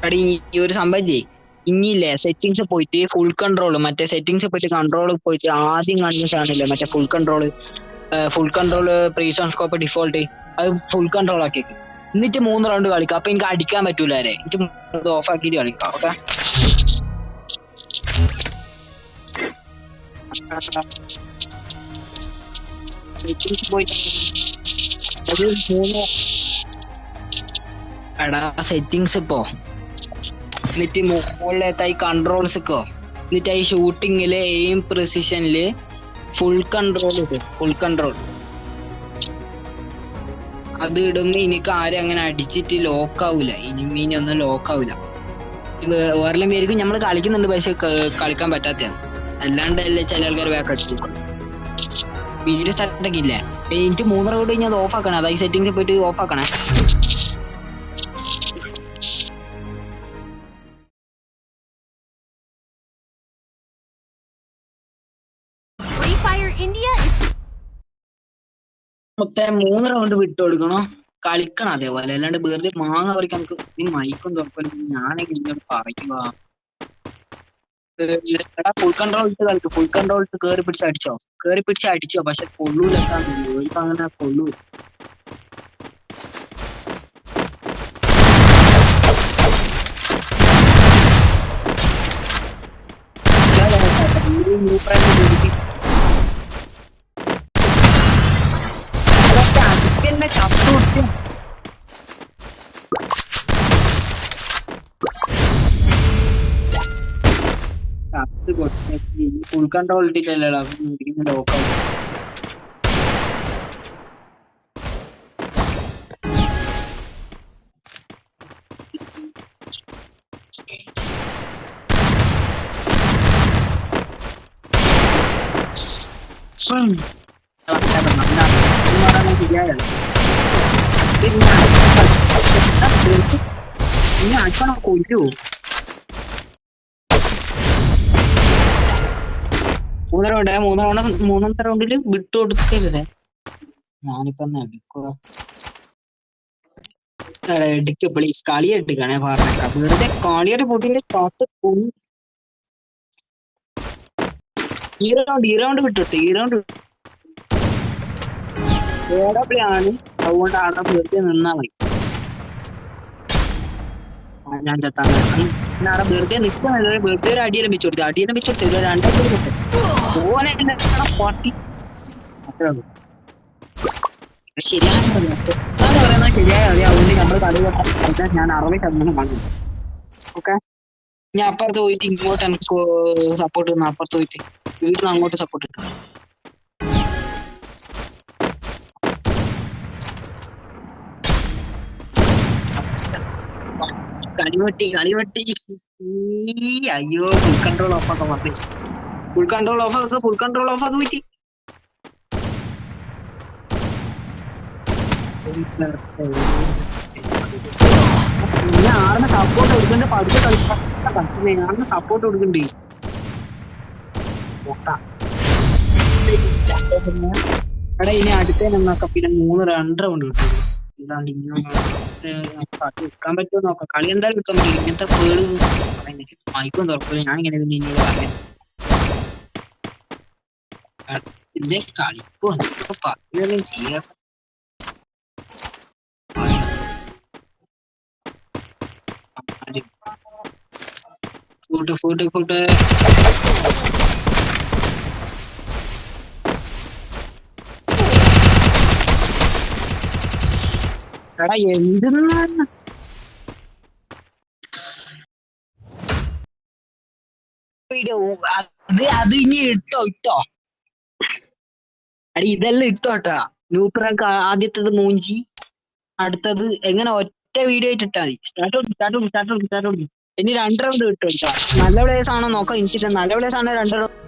എടാ ഈ ഒരു സംഭവം ചെയ്യ്. ഇനിയില്ലേ സെറ്റിങ്സ് പോയിട്ട് ഫുൾ കൺട്രോൾ, മറ്റേ സെറ്റിങ്സ് പോയിട്ട് കൺട്രോൾ പോയിട്ട് ആദ്യം കാണുന്ന സാധനമില്ലേ മറ്റേ ഫുൾ കൺട്രോൾ പ്രീസോൺ സ്കോപ്പ് ഡിഫോൾട്ട്, അത് ഫുൾ കൺട്രോൾ ആക്കിയേക്ക്. എന്നിട്ട് 3 റൗണ്ട് കളിക്കാം. അപ്പൊ എനിക്ക് അടിക്കാൻ പറ്റൂല വരെ. എനിക്ക് ഓഫ് ആക്കിയിട്ട് കളിക്കാം. ഓക്കെ, എടാ സെറ്റിങ്സ് ഇപ്പോ എന്നിട്ട് മുകളിലെത്തായി കൺട്രോൾസ് ഒക്കെ, എന്നിട്ട് ഈ ഷൂട്ടിങ്ങില് എയിം പ്രിസിഷനില് ഫുൾ കൺട്രോൾ അത് ഇടുമ്പോ എനിക്ക് ആരും അങ്ങനെ അടിച്ചിട്ട് ലോക്ക് ആവൂല. ഇനിമീനൊന്നും ലോക്ക് ആവൂല. വേറെ പേർക്ക് നമ്മള് കളിക്കുന്നുണ്ട്, പക്ഷെ കളിക്കാൻ പറ്റാത്തതാണ്. അല്ലാണ്ടല്ലേ ചില ആൾക്കാർ വേഗം അടിച്ചു വീഡിയോ സ്റ്റാർട്ടൊക്കെ ഇല്ലേ. എനിക്ക് 3 റൗണ്ട് കഴിഞ്ഞാൽ അത് ഓഫ് ആക്കണേ. അതായത് സെറ്റിംഗ്സിൽ പോയിട്ട് ഓഫ് ആക്കണേ. മൊത്തം 3 റൗണ്ട് വിട്ടു കൊടുക്കണോ, കളിക്കണം അതേപോലെ. അല്ലാണ്ട് വെറുതെ മാങ്ങ പറിക്കാൻ നമുക്ക് ഈ മൈക്കും തുറക്കും. ഞാനെങ്ങനെ ഇങ്ങോട്ട് പറയുക. ഫുൾ കൺട്രോൾ ഇട്ട് കളിക്കും. ഫുൾ കൺട്രോൾ ഇട്ട് കേറി പിടിച്ച് അടിച്ചോ. പക്ഷെ കൊള്ളൂല. ഇപ്പൊ അങ്ങനെ കൊള്ളൂല. ഫുൾ കൺട്രോൾ ഇട്ടിട്ടല്ലോ ലോക്കാവും. അടിക്കണം കൊല്ലു. 3 റൗണ്ടില് വിട്ടു കൊടുക്കരുത്. ഞാനിപ്പോ എടുക്കുക എടുക്ക പ്ലീസ്. കളി എടുക്കണേ പറഞ്ഞേക്കാം. വെറുതെ കളിയുടെ പൊട്ടിന്റെ കാത്ത് ഈ റൗണ്ട് വിട്ടിട്ട് ആണ്. അതുകൊണ്ട് അവിടെ വെറുതെ നിന്നാ മതി. ഞാൻ ചത്താണ്. അവിടെ വെറുതെ നിൽക്കുന്ന വെറുതെ ഒരു അടിയെല്ലാം വെച്ചു കൊടുത്തു 2 ഓനെ പാട്ടി. അത്രേ ഉള്ളൂ. ശരിയാണ് പറയുന്നത്, ശരിയായ അറിയാം. അതുകൊണ്ട് നമ്മൾ കളി കൊടുത്താൽ ഞാൻ 60% വാങ്ങും. ഓക്കെ, ഞാൻ അപ്പുറത്ത് പോയിട്ട് ഇങ്ങോട്ട് എനിക്ക് സപ്പോർട്ട് ഇടണം. അപ്പുറത്ത് പോയിട്ട് വീട്ടിൽ നിന്ന് അങ്ങോട്ട് സപ്പോർട്ട് ഇട്ടു. കളിവെട്ടി അയ്യോ. ഫുൾ കൺട്രോൾ ഓഫ് ആക്കാൻ പറഞ്ഞു. ഫുൾ കൺട്രോൾ ഓഫ് ആക്കി പറ്റി. ആറിന് സപ്പോർട്ട് കൊടുക്കണ്ട്. ആറിന് സപ്പോർട്ട് കൊടുക്കണ്ടേ. എടാ ഇനി അടുത്തേനൊക്കെ പിന്നെ 2 റൗണ്ട് കിട്ടും. ഇല്ലാണ്ട് ഇങ്ങനെ വിൽക്കാൻ പറ്റുമോ നോക്കാം. കളി എന്തായാലും വിൽക്കാൻ പറ്റില്ല. ഇങ്ങനത്തെ പേട് മൈക്കും തുറക്കില്ല. ഞാനിങ്ങനെ പിന്നെ ഇനി പറയാം ഇതിന്റെ കളിക്കോ പറയുകയും ചെയ്യാം. ഫുഡ് എടാ എന്തിനാണ് അത് ഇനി ഇട്ടോ അടി ഇതെല്ലാം ഇട്ടോട്ടാ. ന്യൂപ്രാങ്ക് ആദ്യത്തത് മൂഞ്ചി, അടുത്തത് എങ്ങനെ ഒറ്റ വീഡിയോ ആയിട്ട് ഇട്ടാ മതി. സ്റ്റാർട്ട് ഇനി 2 റൗണ്ട് കിട്ടും. നല്ല പ്ലേസ് ആണോ നോക്കാം. എനിക്ക് നല്ല പ്ലേസ് ആണ് 2 റൗണ്ട്